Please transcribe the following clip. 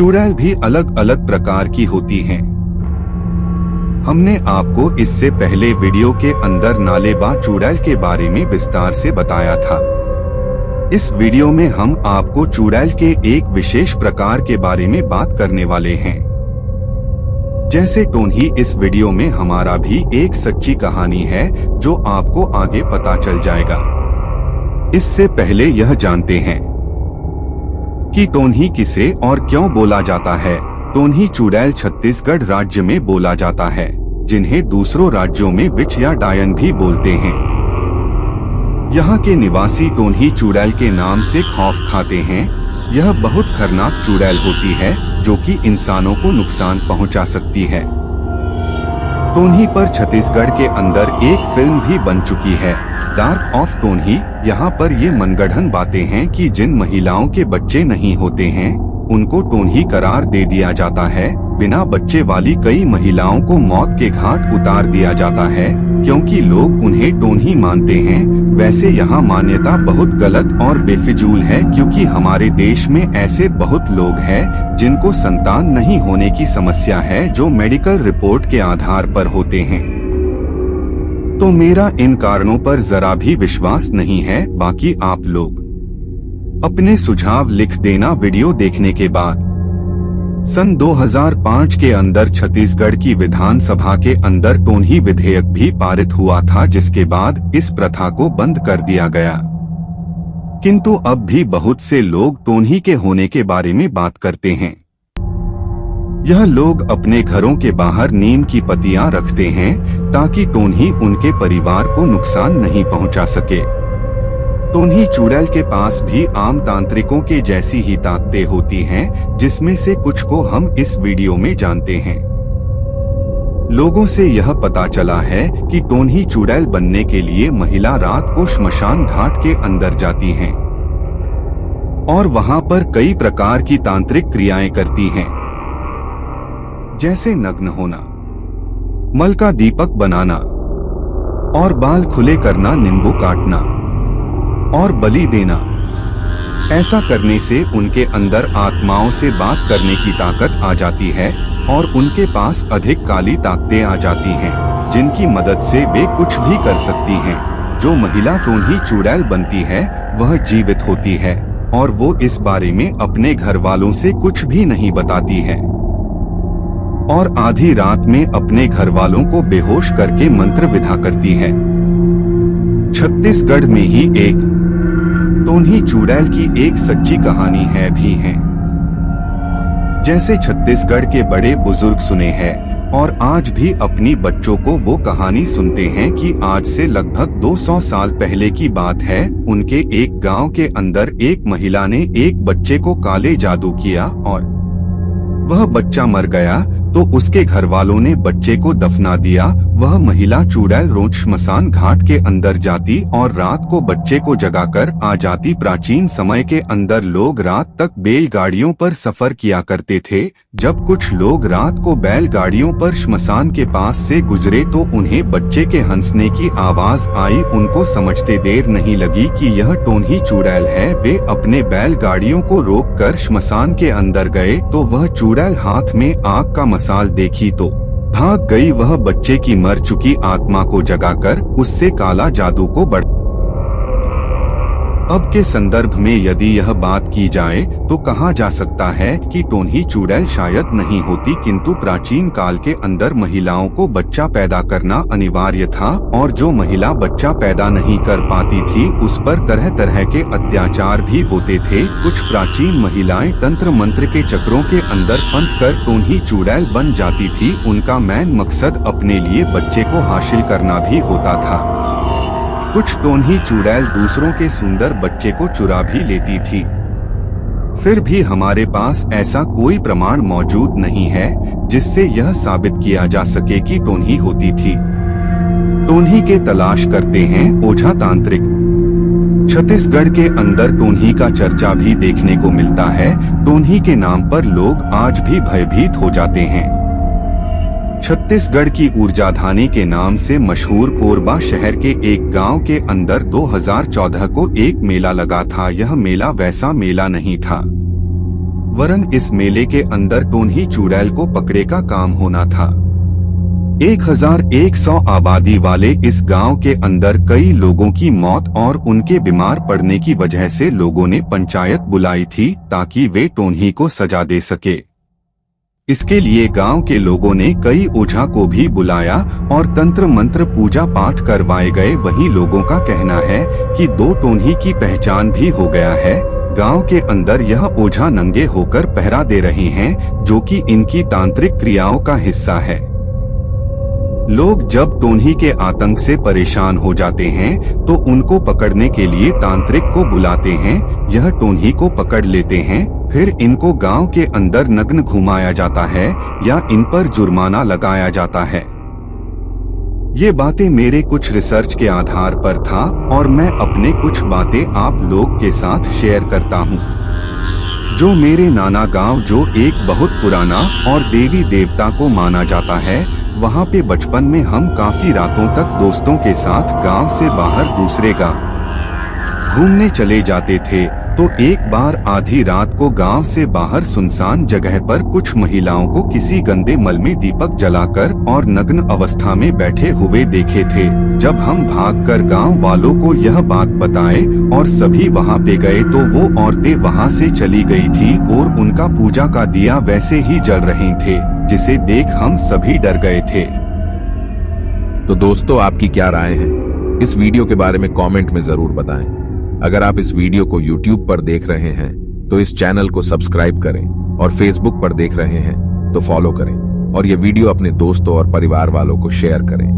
चुड़ैल भी अलग अलग प्रकार की होती हैं। हमने आपको इससे पहले वीडियो के अंदर नालेबा चुड़ैल के बारे में विस्तार से बताया था। इस वीडियो में हम आपको चुड़ैल के एक विशेष प्रकार के बारे में बात करने वाले हैं। जैसे टोन्ही, इस वीडियो में हमारा भी एक सच्ची कहानी है जो आपको आगे पता चल जाएगा। इससे पहले यह जानते हैं कि टोन्ही किसे और क्यों बोला जाता है। टोन्ही चुड़ैल छत्तीसगढ़ राज्य में बोला जाता है, जिन्हें दूसरों राज्यों में विच या डायन भी बोलते हैं। यहाँ के निवासी टोन्ही चुड़ैल के नाम से खौफ खाते हैं। यह बहुत खतरनाक चुड़ैल होती है जो कि इंसानों को नुकसान पहुंचा सकती है। टोन्ही पर छत्तीसगढ़ के अंदर एक फिल्म भी बन चुकी है, डार्क ऑफ टोन्ही। यहाँ पर ये मनगढ़ंत बातें हैं कि जिन महिलाओं के बच्चे नहीं होते हैं उनको टोन्ही करार दे दिया जाता है। बिना बच्चे वाली कई महिलाओं को मौत के घाट उतार दिया जाता है क्योंकि लोग उन्हें टोन्ही मानते हैं। वैसे यहाँ मान्यता बहुत गलत और बेफिजूल है, क्योंकि हमारे देश में ऐसे बहुत लोग हैं जिनको संतान नहीं होने की समस्या है, जो मेडिकल रिपोर्ट के आधार पर होते हैं। तो मेरा इन कारणों पर जरा भी विश्वास नहीं है। बाकी आप लोग अपने सुझाव लिख देना वीडियो देखने के बाद। सन 2005 के अंदर छत्तीसगढ़ की विधानसभा के अंदर टोन्ही विधेयक भी पारित हुआ था, जिसके बाद इस प्रथा को बंद कर दिया गया। किंतु अब भी बहुत से लोग टोन्ही के होने के बारे में बात करते हैं। यह लोग अपने घरों के बाहर नीम की पत्तियां रखते हैं ताकि टोन्ही उनके परिवार को नुकसान नहीं पहुंचा सके। टोन्ही चुड़ैल के पास भी आम तांत्रिकों के जैसी ही ताकतें होती हैं, जिसमें से कुछ को हम इस वीडियो में जानते हैं। लोगों से यह पता चला है कि टोन्ही चुड़ैल बनने के लिए महिला रात को श्मशान घाट के अंदर जाती हैं और वहां पर कई प्रकार की तांत्रिक क्रियाएं करती हैं, जैसे नग्न होना, मल का दीपक बनाना और बाल खुले करना, नींबू काटना और बलि देना। ऐसा करने से उनके अंदर आत्माओं से बात करने की ताकत आ जाती है और उनके पास अधिक काली ताकतें आ जाती हैं, जिनकी मदद से वे कुछ भी कर सकती हैं। जो महिला टोन्ही चुड़ैल बनती है वह जीवित होती है और वो इस बारे में अपने घर वालों से कुछ भी नहीं बताती है और आधी रात में अपने घर वालों को बेहोश करके मंत्र विधा करती है। छत्तीसगढ़ में ही एक टोन्ही चुड़ैल की एक सच्ची कहानी है भी है। जैसे छत्तीसगढ़ के बड़े बुजुर्ग सुने हैं और आज भी अपनी बच्चों को वो कहानी सुनते हैं कि आज से लगभग 200 साल पहले की बात है। उनके एक गांव के अंदर एक महिला ने एक बच्चे को काले जादू किया और वह बच्चा मर गया, तो उसके घर वालों ने बच्चे को दफना दिया। वह महिला चुड़ैल रोज श्मशान घाट के अंदर जाती और रात को बच्चे को जगाकर आ जाती। प्राचीन समय के अंदर लोग रात तक बैलगाड़ियों पर सफर किया करते थे। जब कुछ लोग रात को बैलगाड़ियों पर श्मशान के पास से गुजरे तो उन्हें बच्चे के हंसने की आवाज आई। उनको समझते देर नहीं लगी कि यह टोन्ही चुड़ैल है। वे अपने बैलगाड़ियों को रोककर श्मशान के अंदर गए तो वह चुड़ैल हाथ में आग का मसाल देखी तो भाग गई। वह बच्चे की मर चुकी आत्मा को जगाकर उससे काला जादू को बढ़ा। अब के संदर्भ में यदि यह बात की जाए तो कहा जा सकता है कि टोन्ही चुड़ैल शायद नहीं होती, किंतु प्राचीन काल के अंदर महिलाओं को बच्चा पैदा करना अनिवार्य था और जो महिला बच्चा पैदा नहीं कर पाती थी उस पर तरह तरह के अत्याचार भी होते थे। कुछ प्राचीन महिलाएं तंत्र मंत्र के चक्रों के अंदर फंसकर टोन्ही चुड़ैल बन जाती थी। उनका मेन मकसद अपने लिए बच्चे को हासिल करना भी होता था। कुछ टोन्ही चुड़ैल दूसरों के सुंदर बच्चे को चुरा भी लेती थी। फिर भी हमारे पास ऐसा कोई प्रमाण मौजूद नहीं है जिससे यह साबित किया जा सके कि टोन्ही होती थी। टोन्ही के तलाश करते हैं ओझा तांत्रिक। छत्तीसगढ़ के अंदर टोन्ही का चर्चा भी देखने को मिलता है। टोन्ही के नाम पर लोग आज भी भयभीत हो जाते हैं। छत्तीसगढ़ की ऊर्जाधानी के नाम से मशहूर कोरबा शहर के एक गांव के अंदर 2014 को एक मेला लगा था। यह मेला वैसा मेला नहीं था वरन इस मेले के अंदर टोन्ही चुड़ैल को पकड़े का काम होना था। 1100 आबादी वाले इस गांव के अंदर कई लोगों की मौत और उनके बीमार पड़ने की वजह से लोगों ने पंचायत बुलाई थी ताकि वे टोन्ही को सजा दे सके। इसके लिए गांव के लोगों ने कई ओझा को भी बुलाया और तंत्र मंत्र पूजा पाठ करवाए गए। वहीं लोगों का कहना है कि 2 टोन्ही की पहचान भी हो गया है। गांव के अंदर यह ओझा नंगे होकर पहरा दे रहे हैं, जो कि इनकी तांत्रिक क्रियाओं का हिस्सा है। लोग जब टोन्ही के आतंक से परेशान हो जाते हैं तो उनको पकड़ने के लिए तांत्रिक को बुलाते हैं। यह टोन्ही को पकड़ लेते हैं, फिर इनको गांव के अंदर नग्न घुमाया जाता है या इन पर जुर्माना लगाया जाता है। ये बातें मेरे कुछ रिसर्च के आधार पर था और मैं अपने कुछ बातें आप लोग के साथ शेयर करता हूँ। जो मेरे नाना गांव, जो एक बहुत पुराना और देवी देवता को माना जाता है, वहाँ पे बचपन में हम काफी रातों तक दोस्तों के साथ गांव से बाहर दूसरे गांव घूमने चले जाते थे। तो एक बार आधी रात को गांव से बाहर सुनसान जगह पर कुछ महिलाओं को किसी गंदे मल में दीपक जलाकर और नग्न अवस्था में बैठे हुए देखे थे। जब हम भागकर गांव वालों को यह बात बताए और सभी वहां पे गए तो वो औरतें वहां से चली गई थी और उनका पूजा का दिया वैसे ही जल रहे थे, जिसे देख हम सभी डर गए थे। तो दोस्तों, आपकी क्या राय है इस वीडियो के बारे में कमेंट में जरूर बताएं। अगर आप इस वीडियो को YouTube पर देख रहे हैं तो इस चैनल को सब्सक्राइब करें और Facebook पर देख रहे हैं तो फॉलो करें और ये वीडियो अपने दोस्तों और परिवार वालों को शेयर करें।